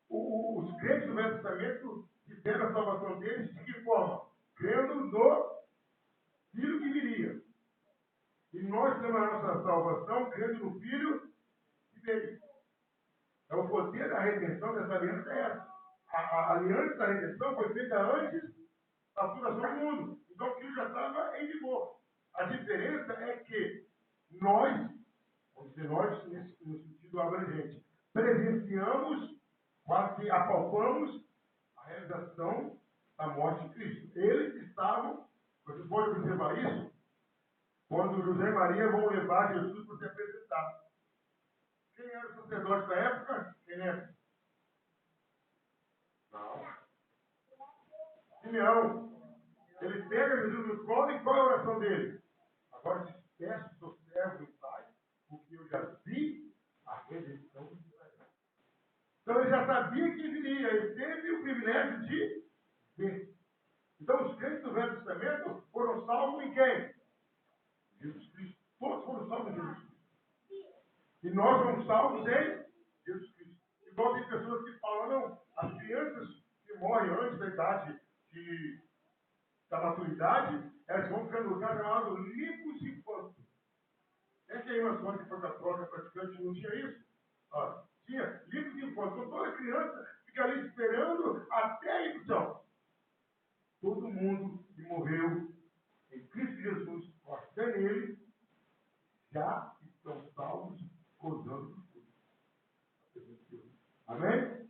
os crentes do Velho Testamento tiveram a salvação deles de que forma? Crendo no Filho que viria. E nós temos a nossa salvação crendo no Filho que veio. É o poder da redenção dessa aliança é essa. A aliança da redenção foi feita antes da fundação do mundo. Então o Filho já estava em vigor. A diferença é que nós, vamos dizer nós, no sentido abrangente, presenciamos, quase que apalpamos a realização da morte de Cristo. Eles estavam, você pode observar isso, quando José e Maria vão levar Jesus para ser apresentado. Quem era o sacerdote da época? Quem é? Não. Simeão. Ele pega Jesus no colo e qual é a oração dele? Agora despeço do seu servo e pai, porque eu já vi a redenção de Israel. Então ele já sabia que viria, ele teve o privilégio de ver. Então os crentes do Velho Testamento foram salvos em quem? Jesus Cristo. Todos foram salvos em Jesus Cristo. E nós somos salvos em Jesus Cristo. Igual tem pessoas que falam, não, as crianças que morrem antes da idade da maturidade, elas vão ficar no lugar chamado limpo de infanto. É que a irmã Sônia, que foi católica praticante, não tinha isso? Tinha limpo de infanto. Então toda criança fica ali esperando até a ir para o céu. Todo mundo que morreu em Cristo Jesus, com a fé nele, já estão salvos gozando do fruto. Amém?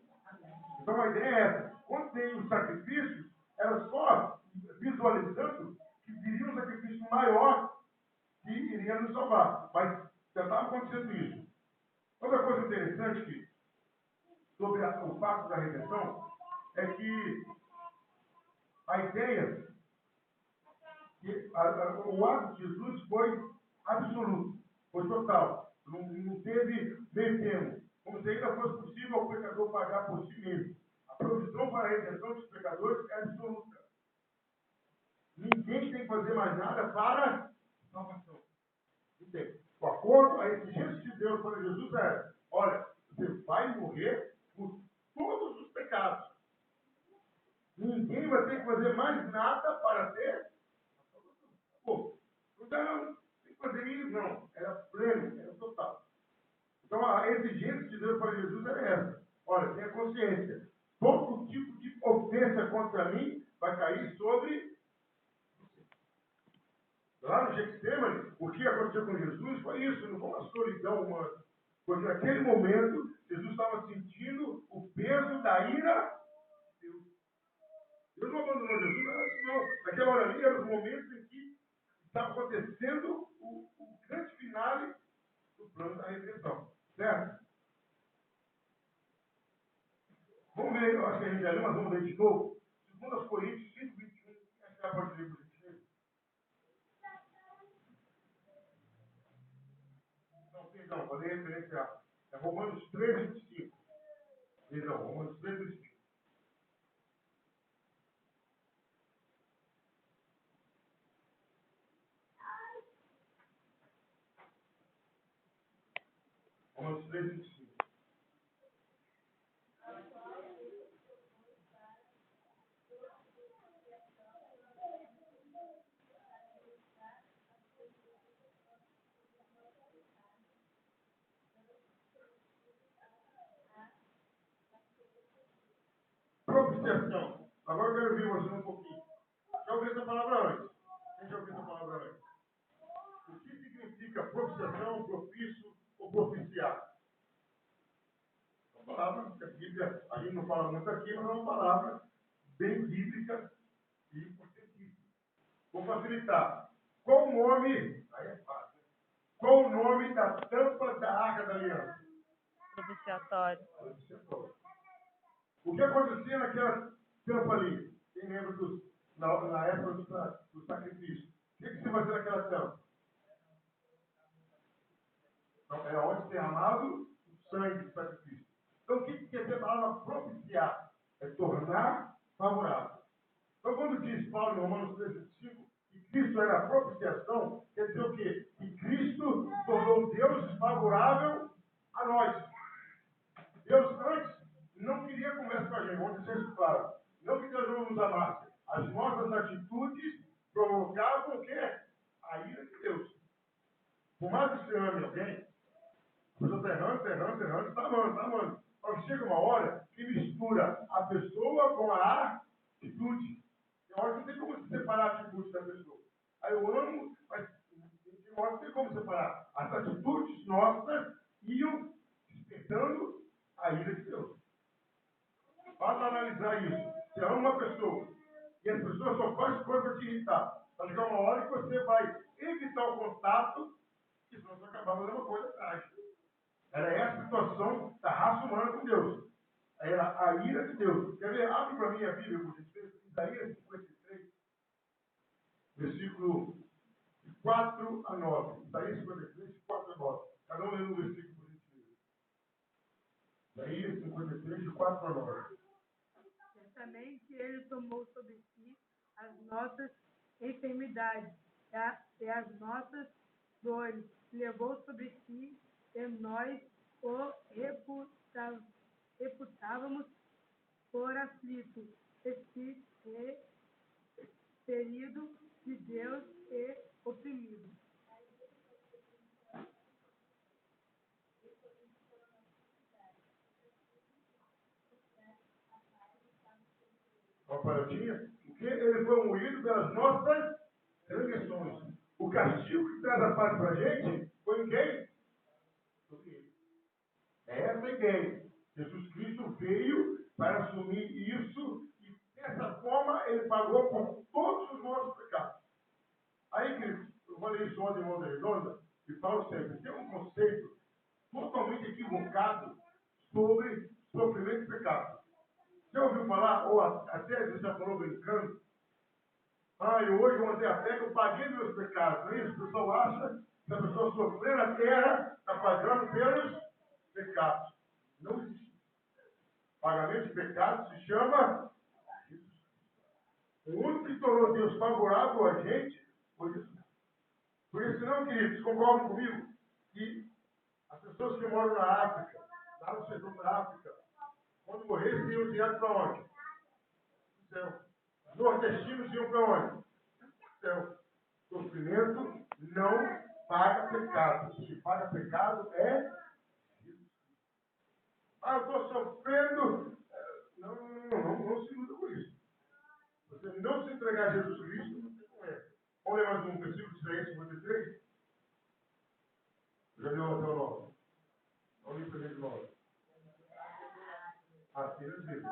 Então a ideia é essa. Quando tem os sacrifícios, era só visualizando que viria um sacrifício maior que iria nos salvar. Mas já estava acontecendo isso. Outra coisa interessante que, sobre o fato da redenção é que a ideia que o ato de Jesus foi absoluto, foi total. Não teve meio termo. Como se ainda fosse possível o pecador pagar por si mesmo. A provisão para a redenção dos pecadores é absoluta. Ninguém tem que fazer mais nada para salvação. Ninguém. O acordo, a exigência de Deus para Jesus é: olha, você vai morrer por ninguém vai ter que fazer mais nada para ter. Pô, não tem que fazer isso, não. Era pleno, era total. Então a exigência de Deus para Jesus era essa. Olha, tenha consciência. Todo tipo de ofensa contra mim vai cair sobre você. Lá no Getsemane, o que aconteceu com Jesus foi isso, não foi uma solidão humana. Porque naquele momento, Jesus estava sentindo o peso da ira de Deus. Deus não abandonou Jesus, não. Naquela hora ali, era os momentos em que estava acontecendo o grande finale do plano da redenção. Certo? Vamos ver, eu acho que a gente já leu, mas vamos ler de novo. 2 Coríntios 5, 21. Acho que já pode ler por gentileza. Não, perdão, falei referenciar. É Romanos 3, 25. Perdão, Romanos 3, 25. Romanos 3, 25. Propiciação. Agora eu quero ouvir você um pouquinho. Já ouviu essa palavra antes? Quem já ouviu essa palavra antes? O que significa propiciação, propício ou propiciar? É uma palavra que a Bíblia, a gente não fala muito aqui, mas é uma palavra bem bíblica e importantíssima. Vou facilitar. Qual o nome? Aí é fácil. Qual o nome da tampa da Arca da Aliança? Propiciatório. O que acontecia naquela tampa ali? Quem lembra na época do sacrifício? O que se fazia naquela tampa? Não, era onde derramado o sangue do sacrifício. Então, o que quer dizer a palavra propiciar? É tornar favorável. Então, quando diz Paulo em Romanos 3,5 que Cristo era a propiciação, quer dizer o quê? Que Cristo tornou Deus favorável a nós. Deus antes não queria conversa com a gente, vamos dizer isso claro. Não que Deus não nos amasse. As nossas atitudes provocavam o quê? A ira de Deus. Por mais que você ame alguém, a pessoa está errando, está amando. Só que chega uma hora que mistura a pessoa com a atitude. Tem hora que não tem como se separar a atitude da pessoa. Aí eu amo, mas tem hora que não tem como separar. As atitudes nossas iam despertando a ira de Deus. Basta analisar isso. Você ama uma pessoa e a pessoa só faz coisa para te irritar. Vai chegar uma hora que você vai evitar o contato e senão você acabar fazendo uma coisa trágica. Era essa a situação da raça humana com Deus. Era a ira de Deus. Quer ver? Abre para mim a Bíblia, por gentileza. Isaías 53, versículo 4 a 9. Isaías 53, 4 a 9. Cada um lendo um versículo, por gentileza. Isaías 53, de 4 a 9. Certamente ele tomou sobre si as nossas enfermidades e as nossas dores, levou sobre si e nós o reputávamos por aflito, ferido de Deus e oprimido. Uma paradinha? Porque ele foi moído pelas nossas transgressões. O castigo que traz a paz para a gente foi em quem? Sobre ele. É essa a ideia. Jesus Cristo veio para assumir isso e dessa forma ele pagou por todos os nossos pecados. Aí, queridos, eu falei isso ontem em Volta Redonda e falo sempre, tem um conceito totalmente equivocado sobre sofrimento e pecado. Você ouviu falar, ou até você já falou brincando, eu hoje vou ter a fé que eu paguei meus pecados. Não é isso? O pessoal acha que a pessoa sofrer na terra está pagando pelos pecados. Não existe. Pagamento de pecados se chama Jesus. O único que tornou Deus favorável a gente foi Jesus. Por isso, não, queridos, concordam comigo que as pessoas que moram na África, lá no setor da África, quando morressem, iam direto para onde? No céu. Nordestinos iam para onde? Céu. Sofrimento não paga pecado. O que paga pecado é Jesus. Ah, eu estou sofrendo. Não se iluda com isso. Você não se entregar a Jesus Cristo, você não é. Vamos ler mais um versículo de Isaías 53? Já leu até o 9. Vamos ler para ele de novo. Assim ele diz.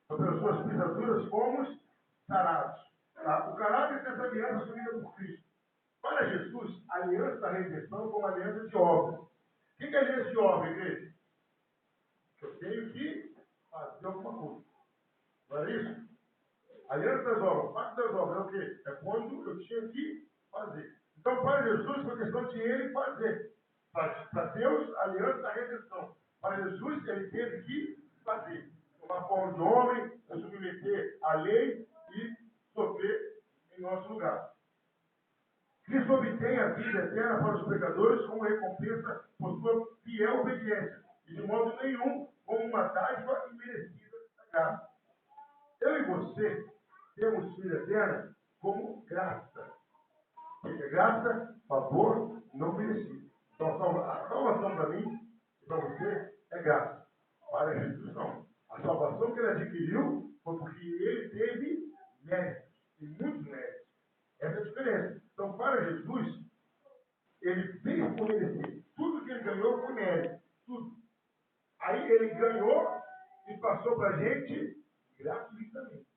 Pelas suas pisaduras fomos sarados. Tá? O caráter dessa aliança assumida por Cristo. Para Jesus, a aliança da redenção como aliança de obras. O que é aliança de obra, igreja? Eu tenho que fazer alguma coisa. Não é isso? Aliança das obras, parte das obras é o quê? É quando eu tinha que fazer. Então, para Jesus, foi questão de ele fazer. Para Deus, a aliança da redenção. Para Jesus, ele teve que fazer. Tomar forma de homem, se submeter à lei e sofrer em nosso lugar. Cristo obtém a vida eterna para os pecadores como recompensa por sua fiel obediência. E de modo nenhum como uma dádiva imerecida da graça. Eu e você temos vida eterna como graça. Porque graça, favor, não merecido. Então a salvação para mim e para você é graça. Para Jesus não. A salvação que ele adquiriu foi porque ele teve méritos. E muitos méritos. Essa é a diferença. Então para Jesus, ele fez por merecer. Tudo que ele ganhou foi mérito. Tudo. Aí ele ganhou e passou para a gente gratuitamente.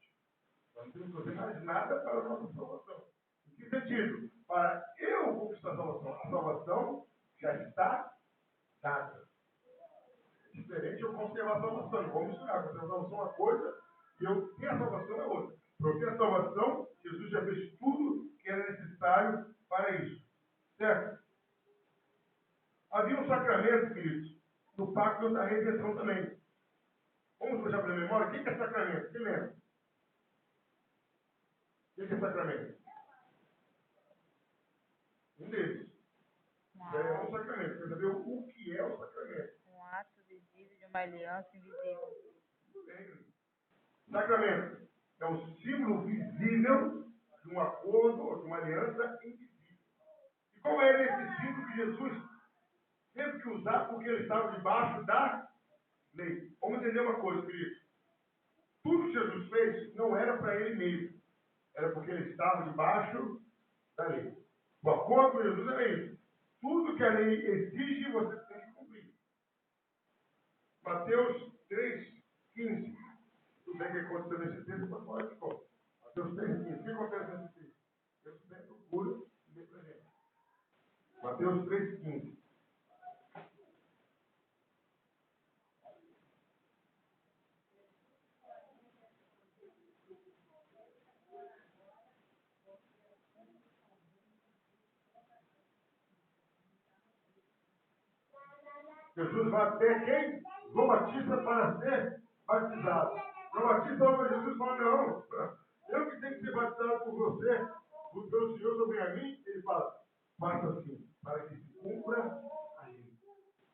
Nós não temos que fazer mais nada para a nossa salvação. Em que sentido? Para eu conquistar a salvação. A salvação já está dada. É diferente eu conservar a salvação. Não vamos misturar. Conservar a salvação é uma coisa e eu ter a salvação é outra. Para eu ter a salvação, Jesus já fez tudo que era necessário para isso. Certo? Havia um sacramento, queridos, no pacto da redenção também. Vamos puxar para a memória? O que é sacramento? Quem lembra? O que é sacramento? Um deles. É um sacramento. Quer saber o que é o sacramento? Um ato visível de uma aliança invisível. Tudo bem. Sacramento é um símbolo visível de um acordo ou de uma aliança invisível. E qual era esse símbolo que Jesus teve que usar porque ele estava debaixo da lei? Vamos entender uma coisa, querido. Tudo que Jesus fez não era para ele mesmo. Era porque ele estava debaixo da lei. O acordo com Jesus era isso. Tudo que a lei exige, você tem que cumprir. Mateus 3,15. Tudo bem que aconteceu nesse texto, mas fora de conta. Mateus 3,15. O que acontece nesse texto? Eu sempre procuro ler para a gente. Mateus 3,15. Jesus vai até quem? João Batista para ser batizado. João Batista olha para Jesus e fala, não, eu que tenho que ser batizado por você, o teu Senhor sobre a mim. Ele fala, faça assim, para que se cumpra a lei.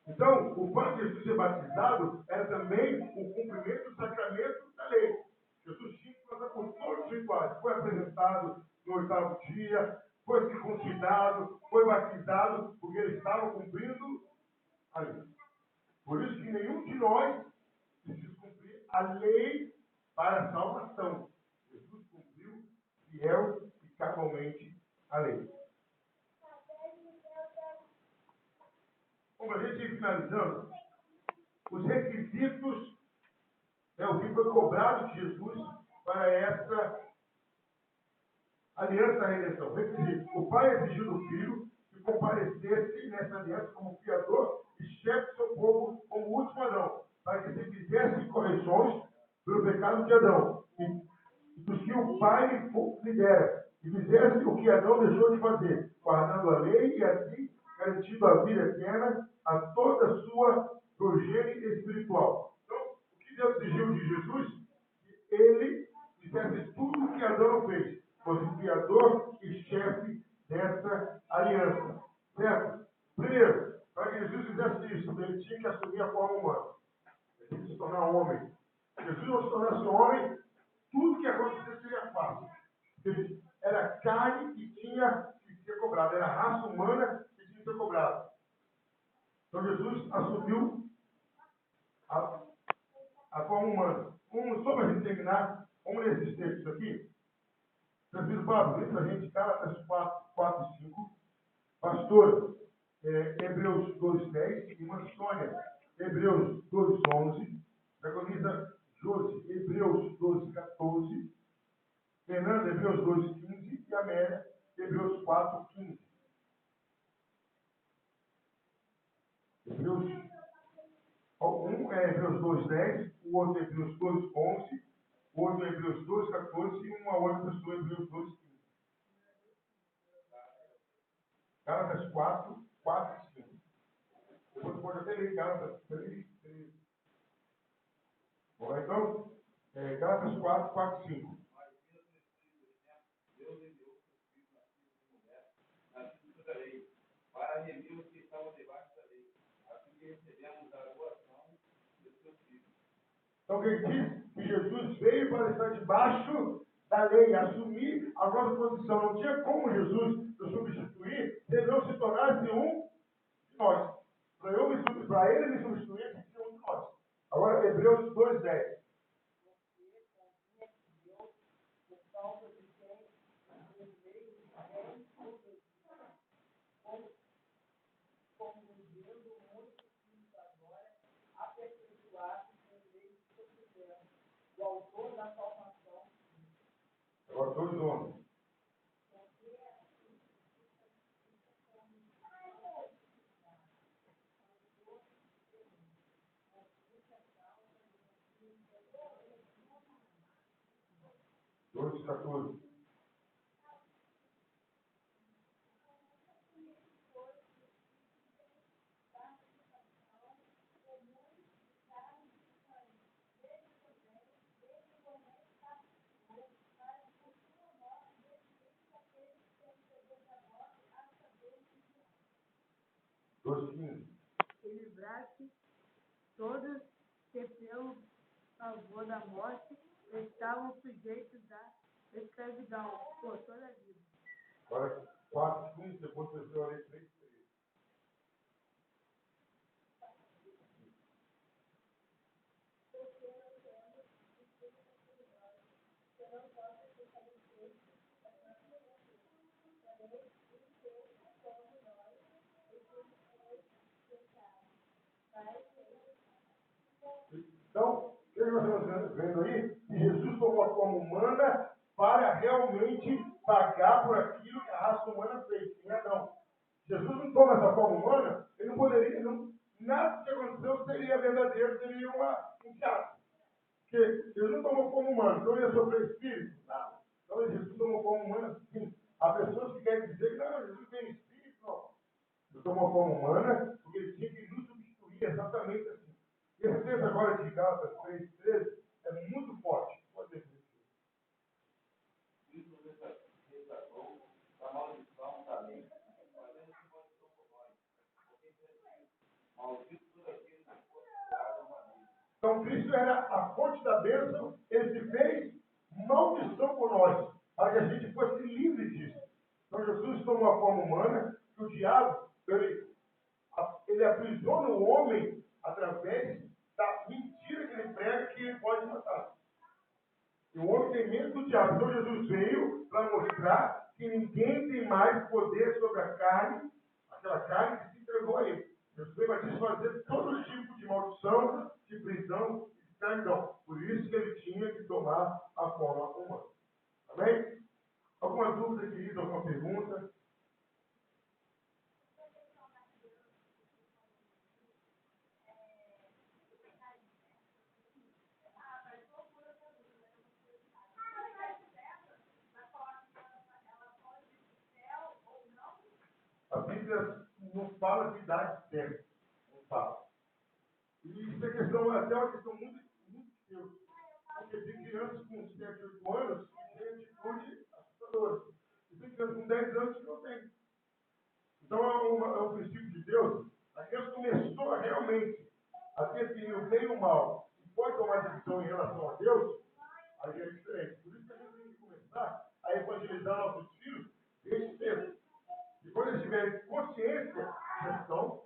Então, o fato de Jesus ser batizado era também o cumprimento do sacramento da lei. Jesus tinha que passar por todos os rituais. Foi apresentado no 8º dia, foi circuncidado, foi batizado, porque ele estava cumprindo a lei. Por isso que nenhum de nós precisa cumprir a lei para a salvação. Jesus cumpriu fiel e cabalmente a lei. Bom, para a gente ir finalizando, os requisitos, o que foi cobrado de Jesus para essa aliança da redenção. Requisito. O Pai exigiu do Filho que comparecesse nessa aliança como fiador e chefe do seu povo como último Adão, para que se fizessem correções pelo pecado de Adão, e dos que o Pai lhe dera, e fizesse o que Adão deixou de fazer, guardando a lei e assim garantindo a vida eterna a toda a sua progênie espiritual. Então, o que Deus exigiu de Jesus? Que ele fizesse tudo o que Adão não fez, fosse o criador e chefe dessa aliança. Certo? Primeiro, para que Jesus fizesse isso, ele tinha que assumir a forma humana. Ele tinha que se tornar homem. Se Jesus não se tornasse homem, tudo que acontecesse seria fácil. Era carne que tinha que ser cobrada, era a raça humana que tinha que ser cobrada. Então Jesus assumiu a forma humana. Só para a gente terminar, vamos ler esses textos aqui. Prefiro Pablo, lê para a gente Gálatas 4 e 5. Pastor, Hebreus 2:10. Irmã Sônia, Hebreus 2:11. Dragoniza Josi, Hebreus 12:14. Fernanda, Hebreus 2:15. E Amélia, Hebreus 4:15. Um é Hebreus 2:10, o outro é Hebreus 2:11, o outro é Hebreus 2:14 e uma outra pessoa Hebreus 2:15. Gálatas 4 e 5. Depois pode até ler Gálatas 3. Bom, então, Gálatas 4 e 5. Deus enviou seu filho nascido de mulher, nascido da lei, para remir os que estavam debaixo da lei, assim que recebemos a doação do seu filho. Então, ele diz que Jesus veio para estar debaixo da lei, assumir a nossa posição. Não tinha como Jesus nos substituir se ele não se tornasse um de nós. Para ele me substituir, tem que ser um de nós. Agora, Hebreus 2:10. O autor da salvação. Agora, 2:11. Dois 14. E livrasse todos que pelo favor da morte estavam sujeitos à escravidão por toda a vida. Agora, 4:15, depois você vai ler 3:13. Então, o que nós estamos vendo aí? Que Jesus tomou a forma humana para realmente pagar por aquilo que a raça humana fez. Em Adão. Jesus não toma essa forma humana, ele não poderia, nada que aconteceu seria verdadeiro, seria um teatro. Porque Jesus não tomou forma humana, então ele ia sofrer espírito. Nada. Então Jesus tomou forma humana, sim. Há pessoas que querem dizer que não, Jesus tem espírito, não. Ele tomou forma humana porque ele tinha que nos substituir exatamente assim. Esse texto agora de Gálatas 3:13 é muito forte. Pode ver. Cristo resgatou da maldição da lei, fazendo-se maldição por nós, porque maldito todo aquele que fosse criado uma vez. Então Cristo era a fonte da bênção, ele se fez maldição por nós, para que a gente fosse livre disso. Então Jesus tomou a forma humana, que o diabo, ele aprisiona o homem através da mentira que ele prega que ele pode matar. E o homem tem medo do diabo. Então Jesus veio para mostrar que ninguém tem mais poder sobre a carne, aquela carne que se entregou a ele. Jesus veio para desfazer todo tipo de maldição, de prisão e de escravidão. Por isso que ele tinha que tomar a forma humana. Amém? Alguma dúvida, querido? Alguma pergunta? A Bíblia não fala de idade certa. Não fala. E isso é questão, até uma questão muito de Deus. Porque tem crianças com 7, 8 anos que têm atitude assustadora. E tem crianças com 10 anos que não têm. Então é um princípio de Deus. A criança começou realmente a definir o bem e o mal. E pode tomar decisão em relação a Deus, aí é diferente. Por isso que a gente tem que começar a evangelizar nossos filhos desde cedo. E quando eles tiverem consciência, já estão